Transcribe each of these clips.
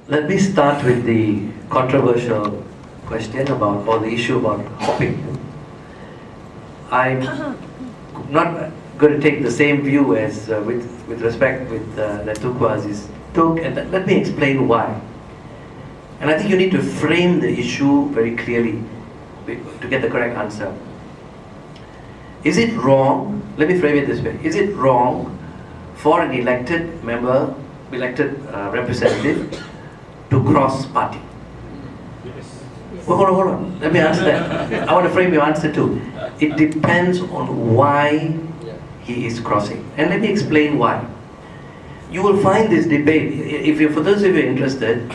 Let me start with the controversial question about, or the issue about hopping. I'm not going to take the same view as with respect with Datuk Aziz took, and let me explain why. And I think you need to frame the issue very clearly to get the correct answer. Is it wrong, let me frame it this way, is it wrong for an elected member, elected representative to cross party? Yes. Well, hold on, let me answer that. I want to frame your answer too. It depends on why he is crossing. And let me explain why. You will find this debate, for those of you interested,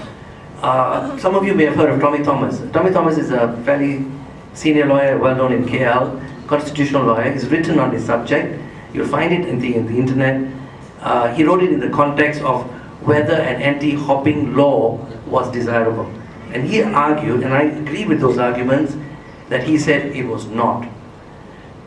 some of you may have heard of Tommy Thomas. Tommy Thomas is a fairly senior lawyer, well known in KL, constitutional lawyer. He's written on this subject. You'll find it in the internet. He wrote it in the context of whether an anti-hopping law was desirable. And he argued, and I agree with those arguments, that he said it was not.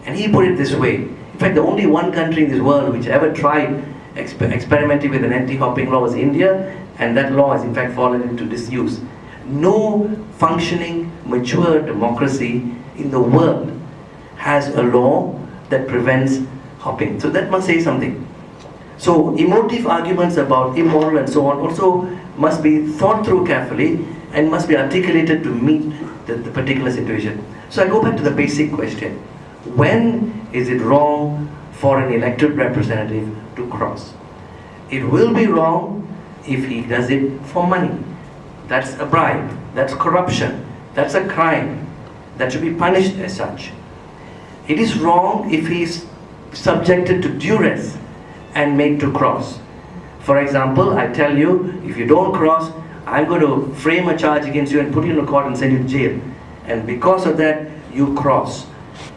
And he put it this way. In fact, the only one country in this world which ever tried experimenting with an anti-hopping law was India, and that law has in fact fallen into disuse. No functioning, mature democracy in the world has a law that prevents hopping. So that must say something. So emotive arguments about immoral and so on also must be thought through carefully and must be articulated to meet the particular situation. So I go back to the basic question. When is it wrong for an elected representative to cross? It will be wrong if he does it for money. That's a bribe, that's corruption, that's a crime, that should be punished as such. It is wrong if he is subjected to duress and made to cross. For example, I tell you, if you don't cross, I'm going to frame a charge against you and put you in a court and send you to jail. And because of that, you cross.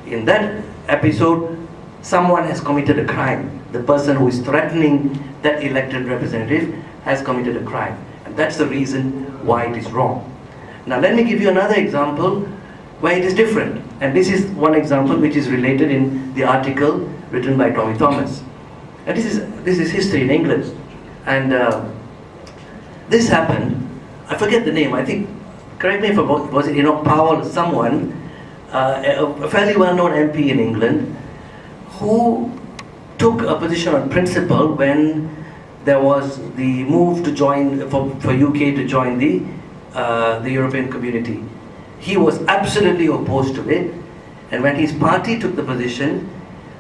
In that episode, someone has committed a crime. The person who is threatening that elected representative has committed a crime. And that's the reason why it is wrong. Now let me give you another example where it is different. And this is one example which is related in the article written by Tommy Thomas. And this is history in England. And this happened, I forget the name, I think, correct me if was it Powell, someone, a fairly well-known MP in England, who took a position on principle when there was the move to join, for UK to join the European community. He was absolutely opposed to it, and when his party took the position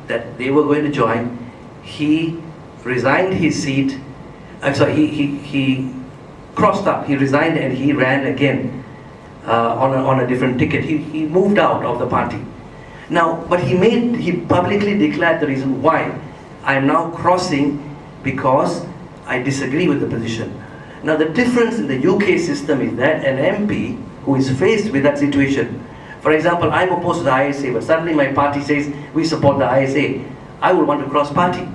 that they were going to join, he resigned his seat. I'm sorry, he crossed up, he resigned and he ran again on a different ticket. He moved out of the party. Now, but he publicly declared the reason why. I am now crossing because I disagree with the position. Now the difference in the UK system is that an MP who is faced with that situation, for example, I'm opposed to the ISA, but suddenly my party says we support the ISA, I will want to cross party.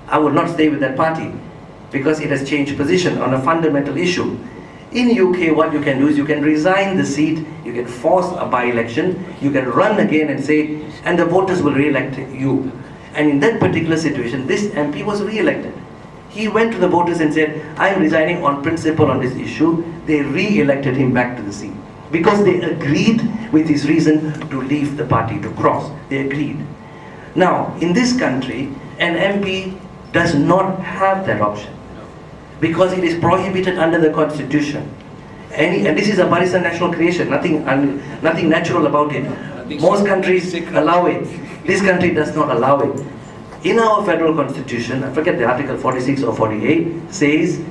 I will not stay with that party because it has changed position on a fundamental issue. In UK, what you can do is you can resign the seat, you can force a by-election, you can run again and say, and the voters will re-elect you. And in that particular situation, this MP was re-elected. He went to the voters and said, I am resigning on principle on this issue. They re-elected him back to the seat because they agreed with his reason to leave the party, to cross. They agreed. Now, in this country, an MP does not have that option because it is prohibited under the constitution. And this is a Barisan national creation, nothing natural about it. Most countries allow it. This country does not allow it. In our federal constitution, I forget the article 46 or 48, says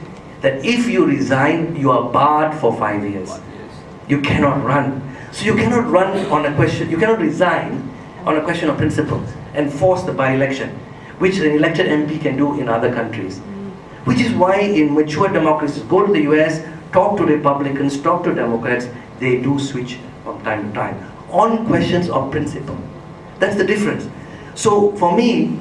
that if you resign, you are barred for 5 years. You cannot run. So you cannot run on a question, you cannot resign on a question of principle and force the by-election, which an elected MP can do in other countries. Which is why in mature democracies, go to the US, talk to Republicans, talk to Democrats, they do switch from time to time on questions of principle. That's the difference. So for me,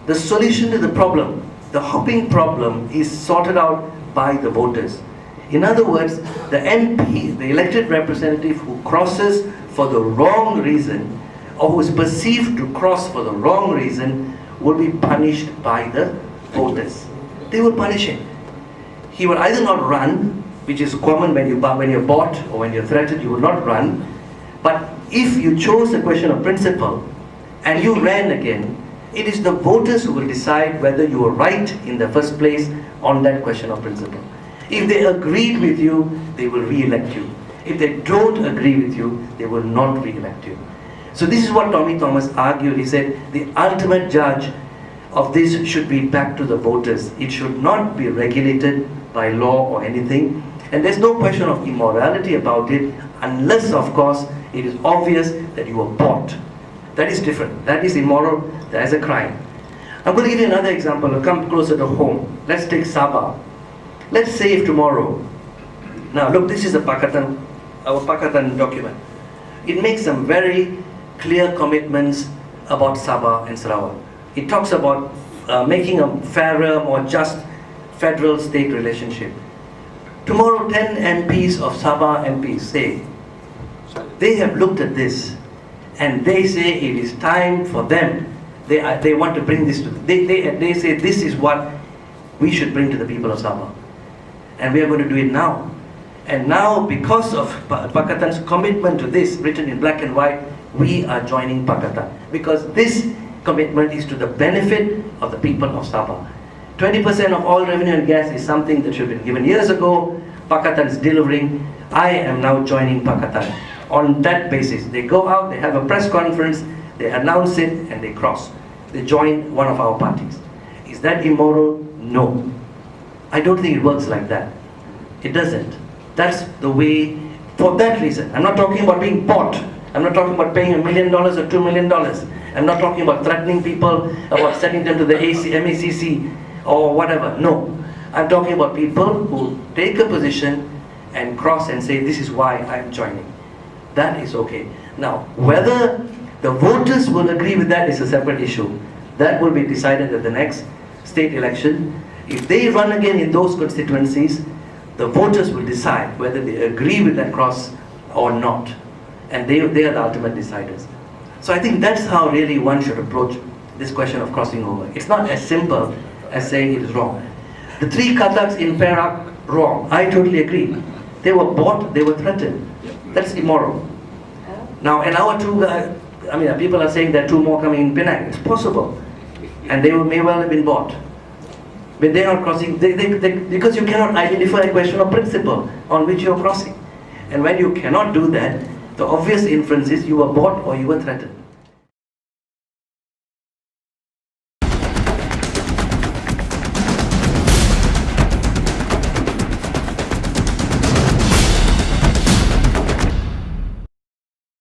the solution to the problem, the hopping problem, is sorted out by the voters. In other words, the MP, the elected representative who crosses for the wrong reason, or who is perceived to cross for the wrong reason, will be punished by the voters. They will punish him. He will either not run, which is common when you're bought or when you're threatened, you will not run. But if you chose the question of principle and you ran again, it is the voters who will decide whether you were right in the first place on that question of principle. If they agreed with you, they will re-elect you. If they don't agree with you, they will not re-elect you. So this is what Tommy Thomas argued. He said the ultimate judge of this should be back to the voters. It should not be regulated by law or anything. And there's no question of immorality about it, unless, of course, it is obvious that you were bought. That is different. That is immoral. That is a crime. I'm going to give you another example. I'll come closer to home. Let's take Sabah. Let's say if tomorrow. Now, look, this is our Pakatan document. It makes some very clear commitments about Sabah and Sarawak. It talks about making a fairer, more just federal-state relationship. Tomorrow, 10 MPs of Sabah MPs say, they have looked at this and they say it is time for them. They want to bring this to, they say this is what we should bring to the people of Sabah. And we are going to do it now. And now, because of Pakatan's commitment to this, written in black and white, we are joining Pakatan. Because this commitment is to the benefit of the people of Sabah. 20% of all revenue and gas is something that should have been given years ago. Pakatan is delivering. I am now joining Pakatan. On that basis, they go out, they have a press conference, they announce it, and they cross. They join one of our parties. Is that immoral? No. I don't think it works like that. It doesn't. That's the way, for that reason. I'm not talking about being bought. I'm not talking about paying $1 million or $2 million. I'm not talking about threatening people, about sending them to the MACC or whatever. No. I'm talking about people who take a position and cross and say, this is why I'm joining. That is okay. Now, whether the voters will agree with that is a separate issue. That will be decided at the next state election. If they run again in those constituencies, the voters will decide whether they agree with that cross or not. And they are the ultimate deciders. So I think that's how really one should approach this question of crossing over. It's not as simple as saying it is wrong. The 3 Kathaks in Perak, wrong. I totally agree. They were bought, they were threatened. That's immoral. Now, and our 2, people are saying there are 2 more coming in Penang. It's possible. And they may well have been bought. But they are not crossing, because you cannot identify a question of principle on which you are crossing. And when you cannot do that, the obvious inference is you were bought or you were threatened.